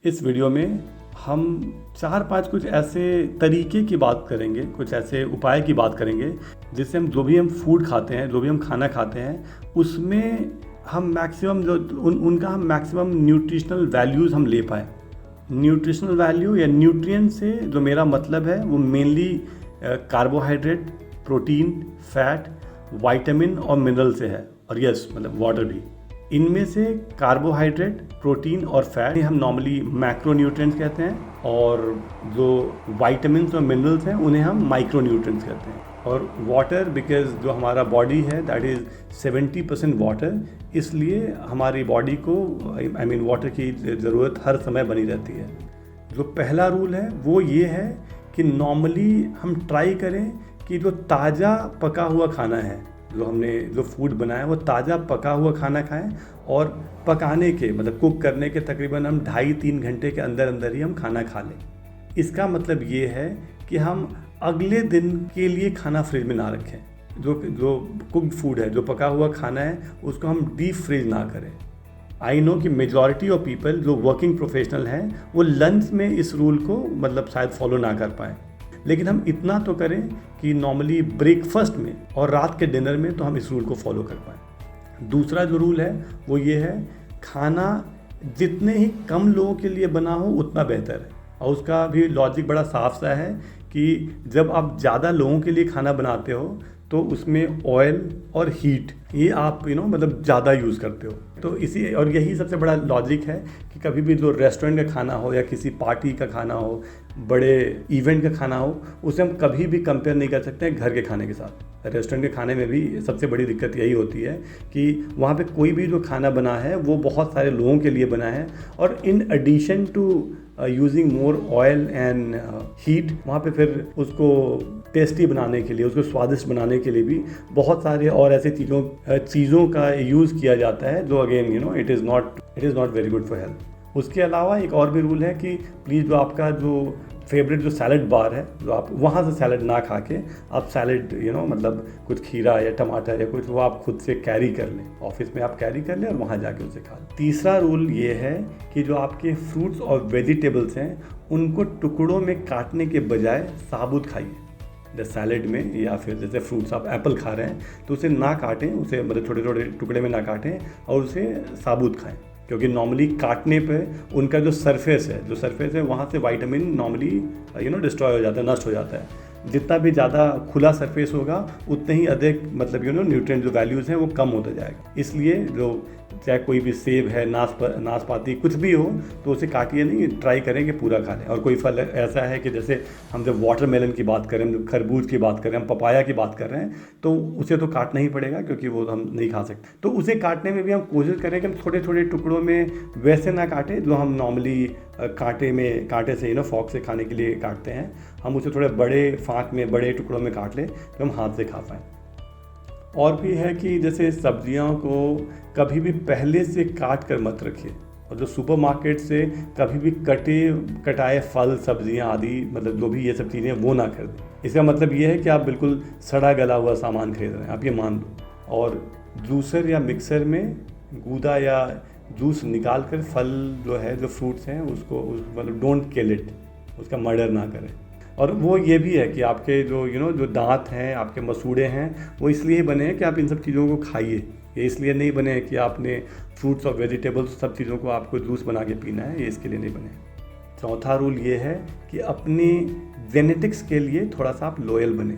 इस वीडियो में हम 4-5 कुछ ऐसे तरीके की बात करेंगे, कुछ ऐसे उपाय की बात करेंगे जिससे हम जो भी हम फूड खाते हैं, जो भी हम खाना खाते हैं, उसमें हम मैक्सिमम उनका हम मैक्सिमम न्यूट्रिशनल वैल्यूज़ हम ले पाएँ। न्यूट्रिशनल वैल्यू या न्यूट्रिएंट से जो मेरा मतलब है वो mainly carbohydrate, protein, fat, vitamin और मिनरल से है, और यस मतलब वाटर भी। इनमें से कार्बोहाइड्रेट, प्रोटीन और फैट हम नॉर्मली मैक्रोन्यूट्रिएंट्स कहते हैं, और जो विटामिन्स और मिनरल्स हैं उन्हें हम माइक्रोन्यूट्रिएंट्स कहते हैं। और वाटर, बिकॉज जो हमारा बॉडी है दैट इज़ 70% वाटर, इसलिए हमारी बॉडी को आई मीन वाटर की ज़रूरत हर समय बनी रहती है। जो पहला रूल है वो ये है कि नॉर्मली हम ट्राई करें कि जो ताज़ा पका हुआ खाना है, जो हमने जो फूड बनाया वो ताज़ा पका हुआ खाना खाएं, और पकाने के मतलब कुक करने के तकरीबन हम 2.5-3 घंटे के अंदर अंदर ही हम खाना खा लें। इसका मतलब ये है कि हम अगले दिन के लिए खाना फ्रिज में ना रखें। जो कुक्ड फूड है, जो पका हुआ खाना है, उसको हम डीप फ्रीज ना करें। आई नो कि मेजॉरिटी ऑफ पीपल जो वर्किंग प्रोफेशनल हैं वो लंच में इस रूल को मतलब शायद फॉलो ना कर पाएँ, लेकिन हम इतना तो करें कि नॉर्मली ब्रेकफास्ट में और रात के डिनर में तो हम इस रूल को फॉलो कर पाएँ। दूसरा जो रूल है वो ये है, खाना जितने ही कम लोगों के लिए बना हो उतना बेहतर है। और उसका भी लॉजिक बड़ा साफ सा है कि जब आप ज़्यादा लोगों के लिए खाना बनाते हो तो उसमें ऑयल और हीट ये आप मतलब ज़्यादा यूज़ करते हो। तो इसी और यही सबसे बड़ा लॉजिक है कि कभी भी जो रेस्टोरेंट का खाना हो या किसी पार्टी का खाना हो, बड़े इवेंट का खाना हो, उसे हम कभी भी कंपेयर नहीं कर सकते हैं घर के खाने के साथ। रेस्टोरेंट के खाने में भी सबसे बड़ी दिक्कत यही होती है कि वहाँ पे कोई भी जो खाना बना है वो बहुत सारे लोगों के लिए बना है, और in addition to using more oil and heat, वहाँ पे फिर उसको टेस्टी बनाने के लिए, उसको स्वादिष्ट बनाने के लिए भी बहुत सारे और ऐसे चीज़ों का यूज़ किया जाता है जो again it is not very good for health. उसके अलावा एक और भी रूल है कि प्लीज़ जो आपका जो फेवरेट जो सैलड बार है, जो आप वहाँ से सैलड ना खा के आप सैलड मतलब कुछ खीरा या टमाटर या कुछ वो आप खुद से कैरी कर लें, ऑफिस में आप कैरी कर लें और वहाँ जाके उसे खा लें। तीसरा रूल ये है कि जो आपके फ्रूट्स और वेजिटेबल्स हैं उनको टुकड़ों में काटने के बजाय साबुत खाइए। जैसे सैलड में या फिर जैसे फ्रूट्स आप एप्पल खा रहे हैं तो उसे ना काटें, उसे मतलब छोटे छोटे टुकड़े में ना काटें और उसे साबुत खाएं, क्योंकि नॉर्मली काटने पे उनका जो सरफेस है वहाँ से विटामिन नॉर्मली डिस्ट्रॉय हो जाता है, नष्ट हो जाता है। जितना भी ज़्यादा खुला सरफेस होगा उतने ही अधिक मतलब न्यूट्रिएंट जो वैल्यूज़ हैं वो कम होता जाएगा। इसलिए जो चाहे कोई भी सेब है, नाशपाती कुछ भी हो तो उसे काटिए नहीं, ट्राई करें कि पूरा खा लें। और कोई फल ऐसा है कि जैसे हम जब वाटरमेलन की बात करें, हम खरबूज की बात करें, हम पपाया की बात कर रहे हैं, तो उसे तो काटना ही पड़ेगा क्योंकि वो हम नहीं खा सकते। तो उसे काटने में भी हम कोशिश करें कि हम छोटे छोटे टुकड़ों में वैसे ना काटें जो हम नॉर्मली कांटे से फॉर्क से खाने के लिए काटते हैं। हम उसे थोड़े बड़े फाँक में, बड़े टुकड़ों में काट लें तो हम हाथ से खा पाएँ। और भी है कि जैसे सब्जियों को कभी भी पहले से काट कर मत रखिए, और जो सुपरमार्केट से कभी भी कटाए फल, सब्जियां आदि मतलब जो भी ये सब चीज़ें वो ना कर दें। इसका मतलब ये है कि आप बिल्कुल सड़ा गला हुआ सामान खरीद रहे हैं, आप ये मान लो। और जूसर या मिक्सर में गूदा या जूस निकाल कर फल जो है, जो फ्रूट्स हैं उसको मतलब डोंट किल इट, उसका मर्डर ना करें। और वो ये भी है कि आपके जो जो दांत हैं, आपके मसूड़े हैं, वो इसलिए बने हैं कि आप इन सब चीज़ों को खाइए। ये इसलिए नहीं बने हैं कि आपने फ्रूट्स और वेजिटेबल्स सब चीज़ों को आपको जूस बना के पीना है, ये इसके लिए नहीं बने। चौथा रूल ये है कि अपनी जेनेटिक्स के लिए थोड़ा सा आप लॉयल बने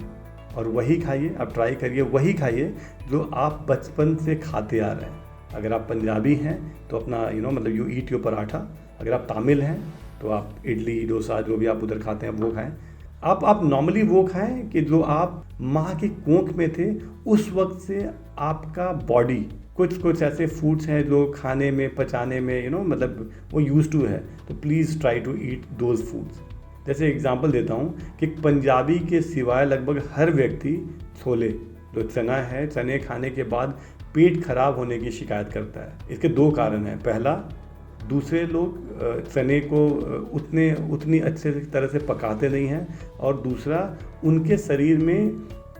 और वही खाइए, आप ट्राई करिए वही खाइए जो आप बचपन से खाते आ रहे हैं। अगर आप पंजाबी हैं तो अपना मतलब यू ईट योर पराठा, अगर आप तमिल हैं तो आप इडली, डोसा जो भी आप उधर खाते हैं वो खाएं। आप नॉर्मली वो खाएं कि जो आप माँ की कोख में थे उस वक्त से आपका बॉडी कुछ ऐसे फूड्स हैं जो खाने में, पचाने में मतलब वो यूज टू है। तो please try to eat those foods. जैसे एग्जांपल देता हूँ कि पंजाबी के सिवाय लगभग हर व्यक्ति छोले, जो चना है, चने खाने के बाद पेट खराब होने की शिकायत करता है। इसके 2 कारण हैं। पहला, दूसरे लोग चने को उतनी अच्छे तरह से पकाते नहीं हैं, और दूसरा उनके शरीर में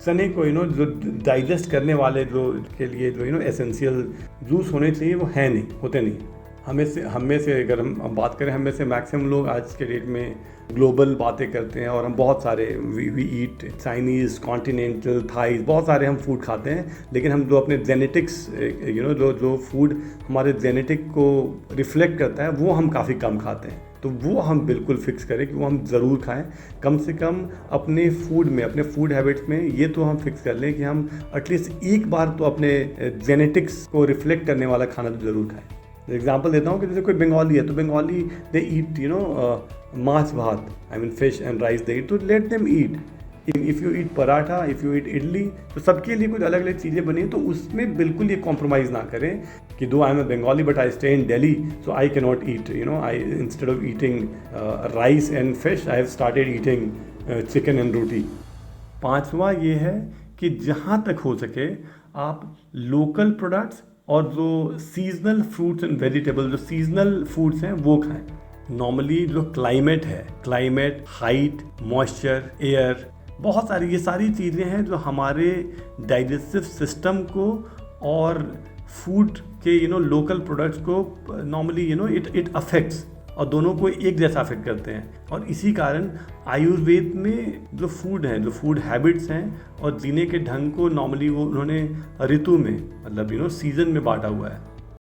चने को जो डाइजेस्ट करने वाले जो के लिए जो एसेंशियल जूस होने चाहिए वो होते नहीं। हम में से अगर हम बात करें, हम में से मैक्सिमम लोग आज के डेट में ग्लोबल बातें करते हैं, और हम बहुत सारे we eat Chinese, continental, Thais, बहुत सारे हम फूड खाते हैं। लेकिन हम जो अपने जेनेटिक्स जो फूड हमारे जेनेटिक को रिफ्लेक्ट करता है वो हम काफ़ी कम खाते हैं। तो वो हम बिल्कुल फिक्स करें कि वो हम ज़रूर खाएं। कम से कम अपने फूड में, अपने फूड हैबिट्स में ये तो हम फिक्स कर लें कि हम एटलीस्ट एक बार तो अपने जेनेटिक्स को रिफ्लेक्ट करने वाला खाना तो ज़रूर खाएं। एग्जांपल देता हूँ कि जैसे कोई बंगाली है, तो बंगाली दे eat machh bhat, I mean fish and rice they eat, तो let them eat. If you eat paratha, if you eat idli, तो सबके लिए कुछ अलग अलग चीज़ें बनी हैं, तो उसमें बिल्कुल ये कॉम्प्रोमाइज़ ना करें कि दो I am a Bengali but I stay in Delhi so I can not eat, I instead of eating rice and fish I have started eating chicken and roti. पांचवा ये है कि जहाँ तक हो सके आप लोकल प्रोडक्ट्स और जो सीजनल फ्रूट्स एंड वेजिटेबल, जो सीजनल फूड्स हैं वो खाएं। नॉर्मली जो क्लाइमेट है, क्लाइमेट, हाइट, मॉइस्चर, एयर, बहुत सारी ये सारी चीज़ें हैं जो हमारे डाइजेस्टिव सिस्टम को और फूड के लोकल प्रोडक्ट्स को नॉर्मली इट अफेक्ट्स, और दोनों को एक जैसा अफेक्ट करते हैं। और इसी कारण आयुर्वेद में जो फूड हैं, जो फूड हैबिट्स हैं और जीने के ढंग को नॉर्मली वो उन्होंने ऋतु में, मतलब सीजन में बांटा हुआ है।